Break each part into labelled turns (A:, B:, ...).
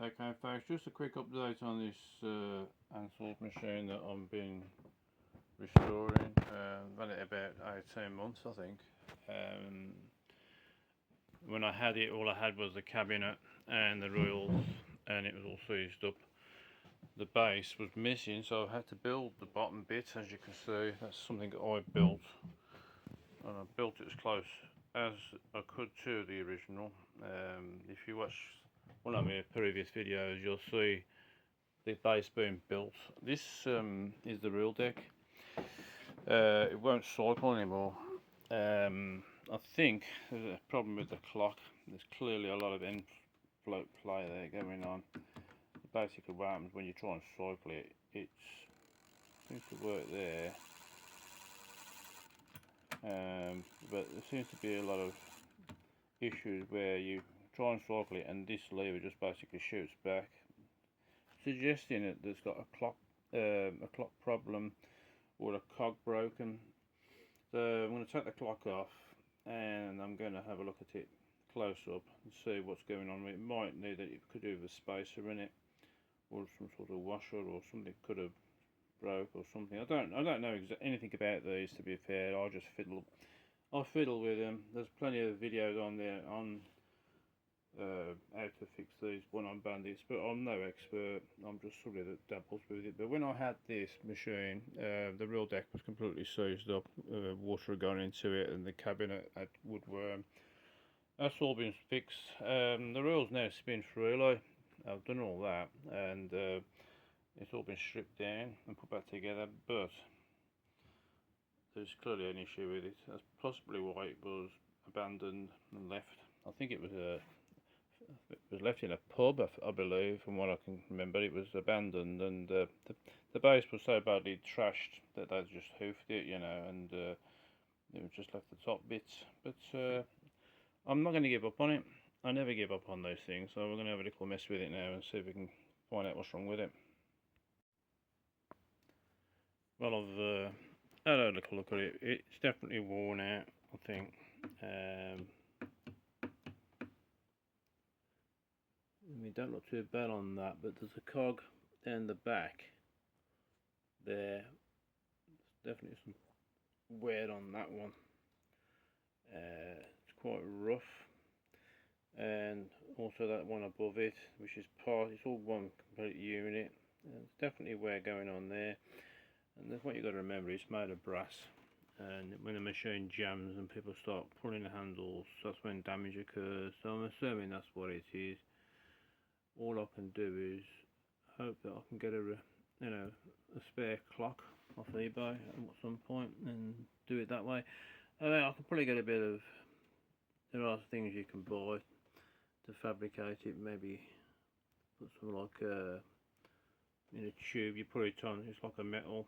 A: Okay folks, just a quick update on this Ansell machine that I've been restoring. Ran it about 18 months I think. When I had it, all I had was the cabinet and the rails, and it was all seized up. The base was missing, so I had to build the bottom bit. As you can see, that's something I built, and I built it as close as I could to the original. If you watch one of my previous videos, you'll see the base being built. This is the real deck. It won't cycle anymore. I think there's a problem with the clock. There's clearly a lot of end float play there going on. Basically what happens when you try and cycle it, it seems to work there, but there seems to be a lot of issues where you try and cycle it and this lever just basically shoots back, suggesting that there's got a clock problem or a cog broken. So I'm going to take the clock off and I'm going to have a look at it close up and see what's going on. It might need that it could do with a spacer in it, or some sort of washer, or something could have broke or something. I don't know anything about these, to be fair. I just fiddle with them. There's plenty of videos on there on how to fix these one on Bandits, but I'm no expert. I'm just somebody that dabbles with it. But when I had this machine, the real deck was completely seized up. Water had gone into it, and the cabinet had woodworm. That's all been fixed. The reel's now spin freely. I've done all that, and it's all been stripped down and put back together, but there's clearly an issue with it. That's possibly why it was abandoned and left. I think it was left in a pub, I believe, from what I can remember. It was abandoned, and the base was so badly trashed that they just hoofed it, you know, and it was just left the top bits. But I'm not going to give up on it. I never give up on those things, so we're going to have a little mess with it now and see if we can find out what's wrong with it. Well, I've had a little look at it. It's definitely worn out, I think. We don't look too bad on that, but there's a cog down the back there. There's definitely some wear on that one. It's quite rough. And also that one above it, which is it's all one complete unit. There's definitely wear going on there, and that's what you've got to remember, it's made of brass, and when the machine jams and people start pulling the handles, that's when damage occurs. So I'm assuming that's what it is. All I can do is hope that I can get a spare clock off eBay at some point and do it that way. I mean, I can probably get a bit of, there are things you can buy to fabricate it. Maybe put some like in a tube, you put it on, it's like a metal,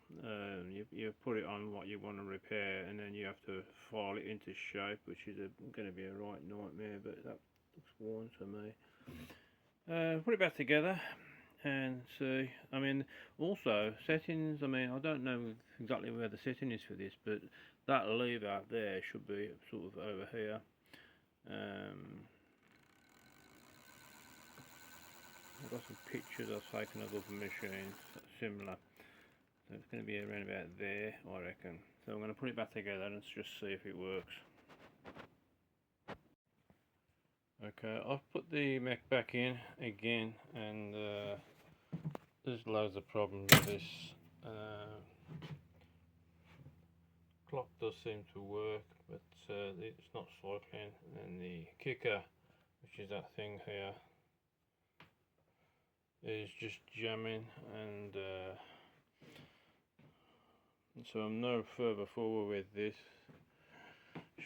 A: you put it on what you want to repair, and then you have to file it into shape, which is going to be a right nightmare, but that looks worn to me. Put it back together and see. I mean, also settings, I mean, I don't know exactly where the setting is for this, but that lever out there should be sort of over here. I've got some pictures I've taken of other machines similar, so it's going to be around about there, I reckon. So I'm going to put it back together and just see if it works. Okay, I've put the mech back in again, and there's loads of problems with this. Clock does seem to work, but it's not cycling, and the kicker, which is that thing here, is just jamming, and so I'm no further forward with this.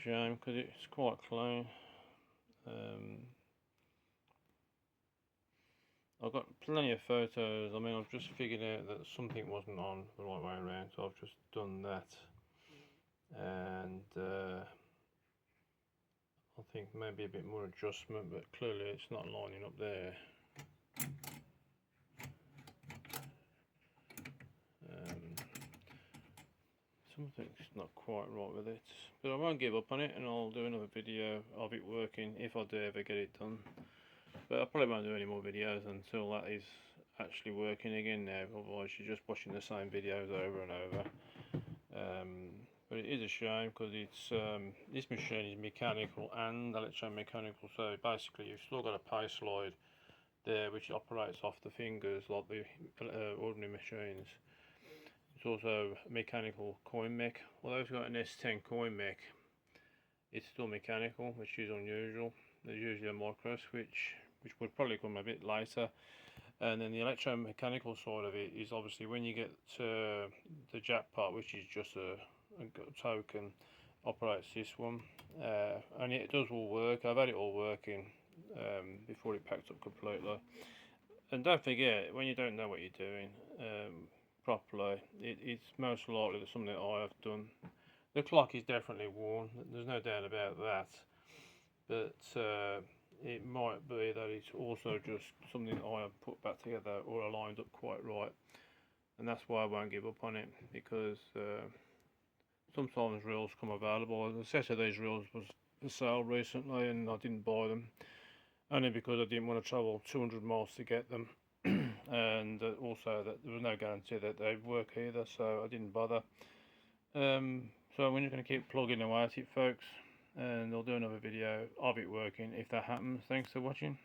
A: Shame, because it's quite clean. I've got plenty of photos. I mean, I've just figured out that something wasn't on the right way around, so I've just done that, and I think maybe a bit more adjustment, but clearly it's not lining up there. Something's not quite right with it, but I won't give up on it, and I'll do another video of it working if I do ever get it done. But I probably won't do any more videos until that is actually working again now, otherwise you're just watching the same videos over and over. But it is a shame because it's this machine is mechanical and electromechanical, so basically you've still got a pace slide there which operates off the fingers like the ordinary machines. It's also a mechanical coin mech. Although it's got an S10 coin mech, it's still mechanical, which is unusual. There's usually a micro switch, which would probably come a bit later. And then the electromechanical side of it is obviously when you get to the jack part, which is just a token, operates this one. And it does all work. I've had it all working before it packed up completely. And don't forget, when you don't know what you're doing properly, it's most likely that something that I have done. The clock is definitely worn, there's no doubt about that. But it might be that it's also just something I have put back together or aligned up quite right, and that's why I won't give up on it, because sometimes reels come available. A set of these reels was for sale recently and I didn't buy them, only because I didn't want to travel 200 miles to get them. And also that there was no guarantee that they'd work either, so I didn't bother. So we're just going to keep plugging away at it, folks, and I'll do another video of it working if that happens. Thanks for watching.